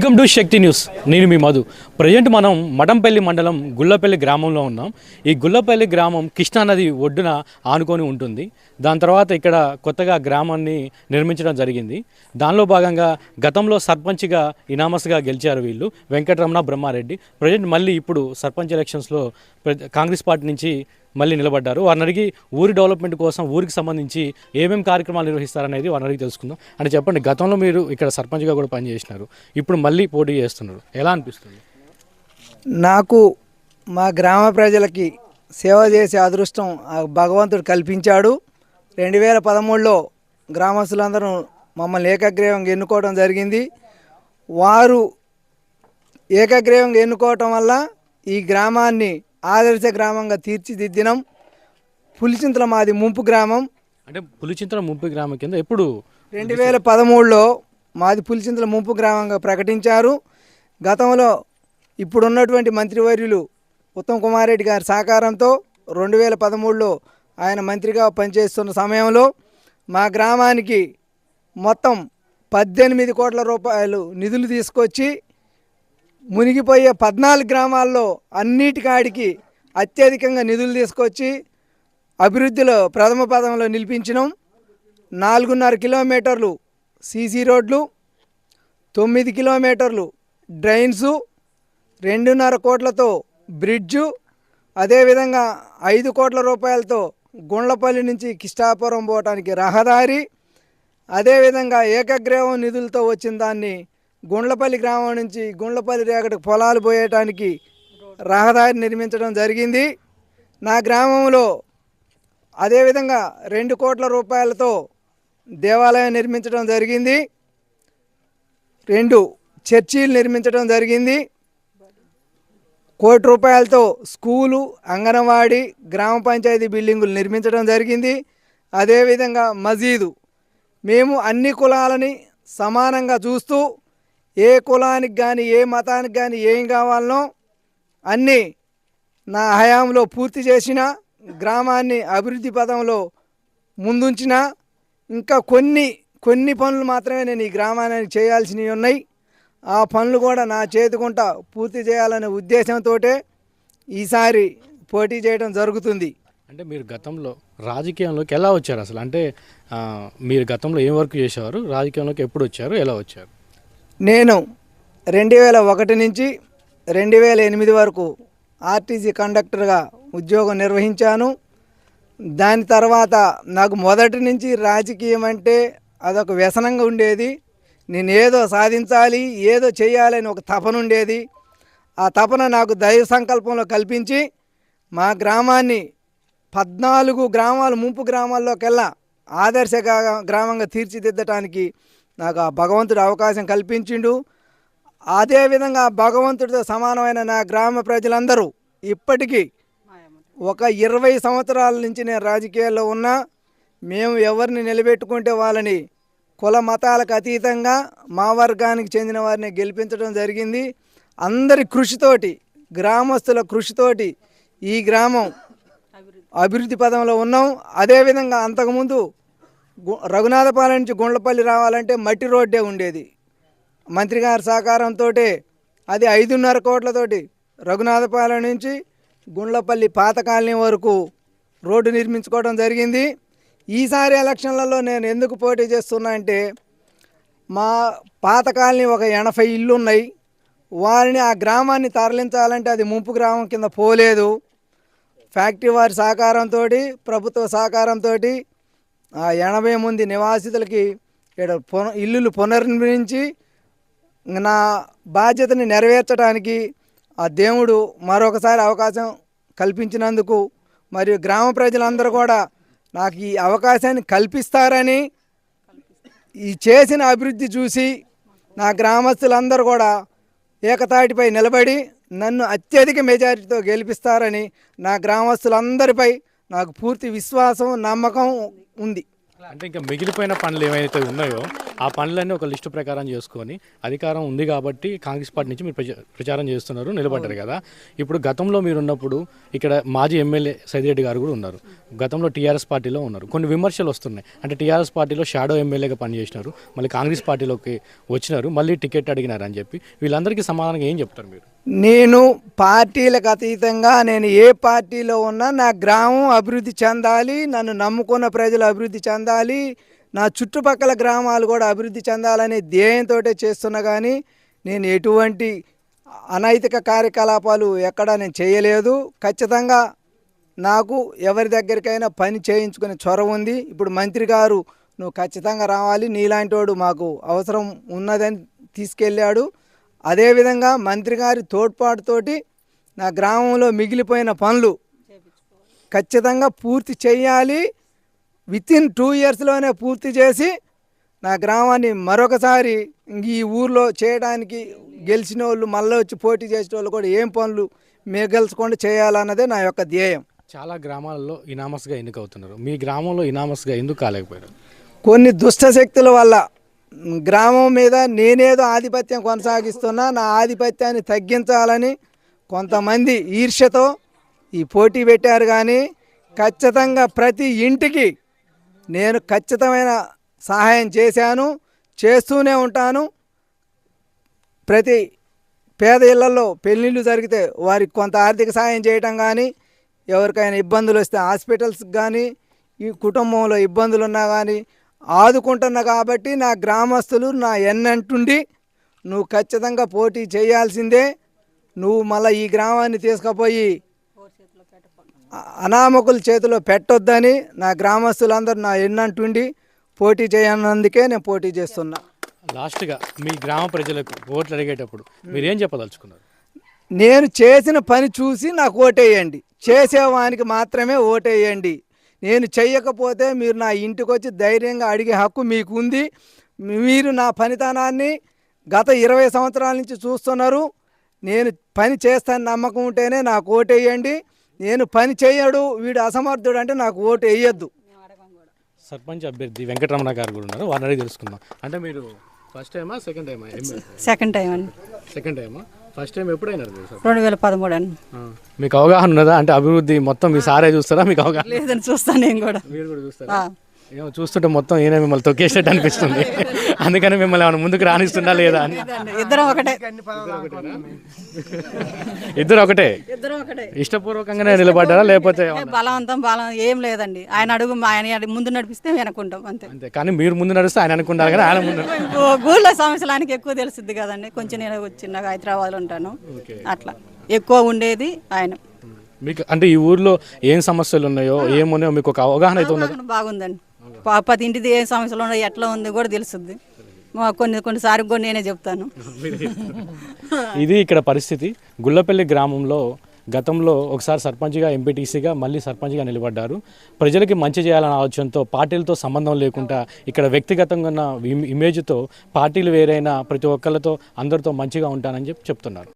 Welcome to Shakti news. నేను మీ Madhu. Present మనం మఠంపల్లి మండలం గుళ్ళపల్లి గ్రామంలో ఉన్నాం. ఈ గుళ్ళపల్లి గ్రామం కృష్ణానది ఒడ్డున ఆనుకొని ఉంటుంది. దాని తర్వాత ఇక్కడ కొత్తగా గ్రామాన్ని నిర్మించడం జరిగింది. దానిలో భాగంగా గతంలో సర్పంచ్గా ఇనామస్గా గెలిచారు వీళ్ళు వెంకటరమణ బ్రహ్మారెడ్డి. ప్రజెంట్ మళ్ళీ ఇప్పుడు సర్పంచ్ ఎలక్షన్స్లో కాంగ్రెస్ పార్టీ నుంచి మళ్ళీ నిలబడ్డారు. వారిని అడిగి ఊరి డెవలప్మెంట్ కోసం ఊరికి సంబంధించి ఏమేమి కార్యక్రమాలు నిర్వహిస్తారనేది వారిని అడిగి తెలుసుకుందాం. అంటే చెప్పండి, గతంలో మీరు ఇక్కడ సర్పంచ్గా కూడా పనిచేసినారు, ఇప్పుడు మళ్ళీ పోటీ చేస్తున్నారు, ఎలా అనిపిస్తుంది? నాకు మా గ్రామ ప్రజలకి సేవ చేసే అదృష్టం భగవంతుడు కల్పించాడు. 2013లో గ్రామస్తులందరూ మమ్మల్ని ఏకగ్రీవంగా ఎన్నుకోవడం జరిగింది. వారు ఏకగ్రీవంగా ఎన్నుకోవటం వల్ల ఈ గ్రామాన్ని ఆదర్శ గ్రామంగా తీర్చిదిద్దినాం. పులిచింతల మాది ముంపు గ్రామం. అంటే పులిచింతల ముంపు గ్రామం కింద ఎప్పుడు 2013లో మాది పులిచింతల ముంపు గ్రామంగా ప్రకటించారు. గతంలో ఇప్పుడున్నటువంటి మంత్రివర్యులు ఉత్తమ్ కుమార్ రెడ్డి గారి సహకారంతో 2013లో ఆయన మంత్రిగా పనిచేస్తున్న సమయంలో మా గ్రామానికి మొత్తం 18 కోట్ల రూపాయలు నిధులు తీసుకొచ్చి మునిగిపోయే 14 గ్రామాల్లో అన్నిటికాడికి అత్యధికంగా నిధులు తీసుకొచ్చి అభివృద్ధిలో ప్రథమ పదంలో నిలిపించినాం. 4.5 కిలోమీటర్లు సీసీ రోడ్లు, 9 కిలోమీటర్లు డ్రైన్సు, 2.5 కోట్లతో బ్రిడ్జు, అదేవిధంగా 5 కోట్ల రూపాయలతో గుండ్లపల్లి నుంచి కిష్టాపురం పోవటానికి రహదారి, అదేవిధంగా ఏకగ్రీవం నిధులతో వచ్చిన దాన్ని గుండ్లపల్లి గ్రామం నుంచి గుండ్లపల్లి రేగడికి పొలాలు పోయటానికి రహదారి నిర్మించడం జరిగింది. నా గ్రామంలో అదేవిధంగా 2 కోట్ల రూపాయలతో దేవాలయం నిర్మించడం జరిగింది. 2 చర్చీలు నిర్మించడం జరిగింది. 1 కోటి రూపాయలతో స్కూలు, అంగన్వాడీ, గ్రామ పంచాయతీ బిల్డింగులు నిర్మించడం జరిగింది. అదేవిధంగా మసీదు. మేము అన్ని కులాలని సమానంగా చూస్తూ ఏ కులానికి కానీ ఏ మతానికి కానీ ఏం కావాలనో అన్నీ నా హయాంలో పూర్తి చేసిన, గ్రామాన్ని అభివృద్ధి పదంలో ముందుంచిన. ఇంకా కొన్ని పనులు మాత్రమే నేను ఈ గ్రామానికి చేయాల్సినవి ఉన్నాయి. ఆ పనులు కూడా నా చేతికుంటా పూర్తి చేయాలనే ఉద్దేశంతో ఈసారి పోటీ చేయడం జరుగుతుంది. అంటే మీరు గతంలో రాజకీయంలోకి ఎలా వచ్చారు అసలు? అంటే మీరు గతంలో ఏం వర్క్ చేసేవారు, రాజకీయంలోకి ఎప్పుడు వచ్చారు, ఎలా వచ్చారు? నేను 2001 నుంచి 2008 వరకు ఆర్టీసీ కండక్టర్గా ఉద్యోగం నిర్వహించాను. దాని తర్వాత నాకు మొదటి నుంచి రాజకీయం అంటే అదొక వ్యసనంగా ఉండేది. నేను ఏదో సాధించాలి, ఏదో చేయాలని ఒక తపన ఉండేది. ఆ తపన నాకు దైవ సంకల్పంలో కల్పించి మా గ్రామాన్ని 14 గ్రామాలు ముంపు గ్రామాల్లోకెల్లా ఆదర్శ గ్రామంగా తీర్చిదిద్దటానికి నాకు ఆ భగవంతుడు అవకాశం కల్పించిండు. అదేవిధంగా భగవంతుడితో సమానమైన నా గ్రామ ప్రజలందరూ ఇప్పటికీ ఒక 20 సంవత్సరాల నుంచి నేను రాజకీయాల్లో ఉన్నా. మేము ఎవరిని నిలబెట్టుకుంటే వాళ్ళని కుల మతాలకు అతీతంగా మా వర్గానికి చెందిన వారిని గెలిపించడం జరిగింది. అందరి కృషితోటి, గ్రామస్తుల కృషితోటి ఈ గ్రామం అభివృద్ధి పదంలో ఉన్నాం. అదేవిధంగా అంతకుముందు రఘునాథపాలెం నుంచి గుండ్లపల్లి రావాలంటే మట్టి రోడ్డే ఉండేది. మంత్రి గారి సహకారంతో అది 5.5 కోట్లతోటి రఘునాథపాలెం నుంచి గుండ్లపల్లి పాత కాలనీ వరకు రోడ్డు నిర్మించుకోవడం జరిగింది. ఈసారి ఎలక్షన్లలో నేను ఎందుకు పోటీ చేస్తున్నా అంటే మా పాత కాలనీ ఒక 80 ఇళ్ళు ఉన్నాయి. వారిని ఆ గ్రామాన్ని తరలించాలంటే అది ముంపు గ్రామం కింద పోలేదు. ఫ్యాక్టరీ వారి సహకారంతో, ప్రభుత్వ సహకారంతో ఆ 80 మంది నివాసితులకి ఇల్లులు పునర్నిర్మించి నా బాధ్యతని నెరవేర్చడానికి ఆ దేవుడు మరొకసారి అవకాశం కల్పించినందుకు మరియు గ్రామ ప్రజలందరూ కూడా నాకు ఈ అవకాశాన్ని కల్పిస్తారని, ఈ చేసిన అభివృద్ధి చూసి నా గ్రామస్తులందరూ కూడా ఏకతాటిపై నిలబడి నన్ను అత్యధిక మెజారిటీతో గెలిపిస్తారని నా గ్రామస్తులందరిపై నాకు పూర్తి విశ్వాసం, నమ్మకం ఉంది. అంటే ఇంకా మిగిలిపోయిన పనులు ఏవైతే ఉన్నాయో ఆ పనులన్నీ ఒక లిస్టు ప్రకారం చేసుకొని అధికారం ఉంది కాబట్టి కాంగ్రెస్ పార్టీ నుంచి మీరు ప్రచారం చేస్తున్నారు, నిలబడ్డారు కదా. ఇప్పుడు గతంలో మీరు ఉన్నప్పుడు ఇక్కడ మాజీ ఎమ్మెల్యే సైదిరెడ్డి గారు కూడా ఉన్నారు, గతంలో టీఆర్ఎస్ పార్టీలో ఉన్నారు. కొన్ని విమర్శలు వస్తున్నాయి, అంటే టీఆర్ఎస్ పార్టీలో షాడో ఎమ్మెల్యేగా పనిచేసినారు, మళ్ళీ కాంగ్రెస్ పార్టీలోకి వచ్చినారు, మళ్ళీ టికెట్ అడిగినారు అని చెప్పి వీళ్ళందరికీ సమాధానంగా ఏం చెప్తారు మీరు? నేను పార్టీలకు అతీతంగా నేను ఏ పార్టీలో ఉన్నా నా గ్రామం అభివృద్ధి చెందాలి, నన్ను నమ్ముకున్న ప్రజలు అభివృద్ధి చెందాలి, నా చుట్టుపక్కల గ్రామాలు కూడా అభివృద్ధి చెందాలనే ధ్యేయంతో చేస్తున్నా. కానీ నేను ఎటువంటి అనైతిక కార్యకలాపాలు ఎక్కడా నేను చేయలేదు. ఖచ్చితంగా నాకు ఎవరి దగ్గరికైనా పని చేయించుకునే చొరవ ఉంది. ఇప్పుడు మంత్రి గారు నువ్వు ఖచ్చితంగా రావాలి, నీలాంటి వాడు మాకు అవసరం ఉన్నదని తీసుకెళ్ళాడు. అదేవిధంగా మంత్రి గారి తోడ్పాటుతోటి నా గ్రామంలో మిగిలిపోయిన పనులు ఖచ్చితంగా పూర్తి చేయాలి. వితిన్ 2 ఇయర్స్లోనే పూర్తి చేసి నా గ్రామాన్ని మరొకసారి ఈ ఊర్లో చేయడానికి గెలిచిన వాళ్ళు మళ్ళీ వచ్చి పోటీ చేసిన వాళ్ళు కూడా ఏం పనులు మిగల్చకుండా చేయాలన్నదే నా యొక్క ధ్యేయం. చాలా గ్రామాలలో ఇనామస్గా ఎన్నికవుతున్నారు, మీ గ్రామంలో ఇనామస్గా ఎందుకు కాలేకపోయారు? కొన్ని దుష్ట శక్తుల వల్ల గ్రామం మీద నేనేదో ఆధిపత్యం కొనసాగిస్తున్నా, నా ఆధిపత్యాన్ని తగ్గించాలని కొంతమంది ఈర్ష్యతో ఈ పోటీ పెట్టారు. కానీ ఖచ్చితంగా ప్రతి ఇంటికి నేను ఖచ్చితమైన సహాయం చేశాను, చేస్తూనే ఉంటాను. ప్రతి పేద ఇళ్లలో పెళ్ళిళ్ళు జరిగితే వారికి కొంత ఆర్థిక సహాయం చేయటం కానీ, ఎవరికైనా ఇబ్బందులు వస్తే హాస్పిటల్స్కి కానీ, ఈ కుటుంబంలో ఇబ్బందులు ఉన్నా కానీ ఆదుకుంటున్నా. కాబట్టి నా గ్రామస్తులు నా ఎన్నంటుండి నువ్వు ఖచ్చితంగా పోటీ చేయాల్సిందే, నువ్వు మళ్ళీ ఈ గ్రామాన్ని తీసుకుపోయి అనామకుల చేతిలో పెట్టొద్దని నా గ్రామస్తులందరూ నా ఎన్నంటుండి పోటీ చేయనందుకే నేను పోటీ చేస్తున్నా. లాస్ట్గా మీ గ్రామ ప్రజలకు ఓట్లు అడిగేటప్పుడు మీరేం చెప్పదలుచుకున్నారు? నేను చేసిన పని చూసి నాకు ఓటేయండి, చేసేవానికి మాత్రమే ఓటేయండి. నేను చెయ్యకపోతే మీరు నా ఇంటికి వచ్చి ధైర్యంగా అడిగే హక్కు మీకు ఉంది. మీరు నా పనితనాన్ని గత 20 సంవత్సరాల నుంచి చూస్తున్నారు. నేను పని చేస్తాను నమ్మకం ఉంటేనే నాకు ఓటు వేయండి. నేను పని చేయడు, వీడు అసమర్థుడు అంటే నాకు ఓటు వేయొద్దు. సర్పంచ్ అభ్యర్థి వెంకటరమణ గారు కూడా ఉన్నారు, వారిని అడిగి తెలుసుకుందాం. అంటే మీరు ఫస్ట్ టైమా సెకండ్ టైమా? సెకండ్ టైం అండి. సెకండ్ టైమా? ఫస్ట్ టైం ఎప్పుడైనా 2013 అండి. మీకు అవగాహన ఉన్నదా? అంటే అభివృద్ధి మొత్తం మీ సారే చూస్తారా? మీకు అవగాహన లేదని చూస్తాను నేను కూడా. మీరు కూడా చూస్తారా? ఏమో చూస్తుంటే మొత్తం ఈయన మిమ్మల్ని తొక్కేసేట్టు అనిపిస్తుంది, అందుకని మిమ్మల్ని ఏమైనా ముందుకు రాణిస్తుందా లేదా అని. ఇద్దరం ఒకటే. ఇద్దరు ఒకటే ఇద్దరం ఒకటే. ఇష్టపూర్వకంగానే నిలబడ్డారా లేకపోతే బలం ఏం లేదండి. ఆయన అడుగు ఆయన ముందు నడిపిస్తే వెనకుంటాం అంతే. అంతే, కానీ మీరు ముందు నడిస్తే ఆయన అనుకుంటారు కదా, ఆయన ముందు. ఊళ్ళో సమస్యలు ఆయనకి ఎక్కువ తెలుస్తుంది కదండి. కొంచెం నేను చిన్నగా హైదరాబాద్లో ఉంటాను, అట్లా ఎక్కువ ఉండేది ఆయన. మీకు అంటే ఈ ఊర్లో ఏం సమస్యలు ఉన్నాయో ఏమున్నాయో మీకు ఒక అవగాహన అయితే ఉన్నది? బాగుందండి. ప్రతి ఇంటిది ఏ సమస్యలు ఉన్నాయో ఎట్లా ఉంది కూడా తెలుస్తుంది. కొన్నిసార్లు కూడా నేనే చెప్తాను. ఇది ఇక్కడ పరిస్థితి. గుళ్ళపల్లి గ్రామంలో గతంలో ఒకసారి సర్పంచ్గా, ఎంపీటీసీగా, మళ్ళీ సర్పంచ్గా నిలబడ్డారు. ప్రజలకి మంచి చేయాలనే ఆలోచనతో, పార్టీలతో సంబంధం లేకుండా ఇక్కడ వ్యక్తిగతంగా ఉన్న ఇమేజ్తో పార్టీలు వేరైనా ప్రతి ఒక్కరితో అందరితో మంచిగా ఉంటానని చెప్తున్నారు.